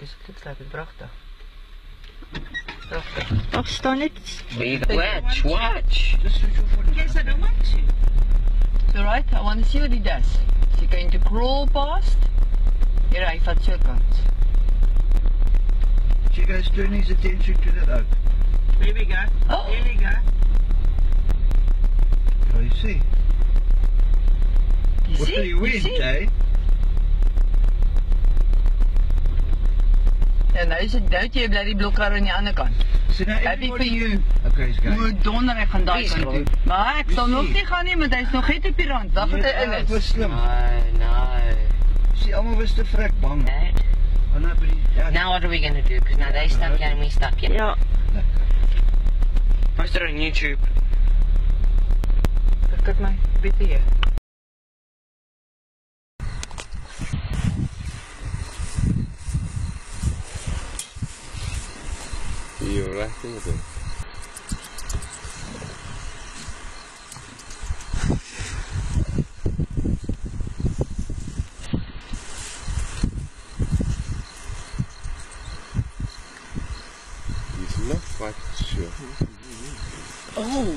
deze klikslaap is prachtig. Prachtig. Ach, sta net. Watch. Yes, I don't want to. It's alright, I want to see what he does. Is he going to crawl past? Here, hy vat so kant. You guys turn his attention to that oak. There we go. Oh. There we go. Oh, you see? You What see? do you win, eh? Ja, nou is het dood, jy bly die blokkar aan die ander kant. So now Happy for you. Okay, he's going. Hoe donder ek gaan daai kant toe. Maar ek sal nog nie gaan nie, want hy is nog net op die rand. Wag tot hy in Dit was is. slim. No. See, allemaal was te vrek bang. No. Oh, no, but yeah. Now what are we going to do? Because now they stuck here and we stuck here. Ja. Post it on YouTube. Kyk my, bietjie hier. You're right in the book. He's not quite sure. Oh.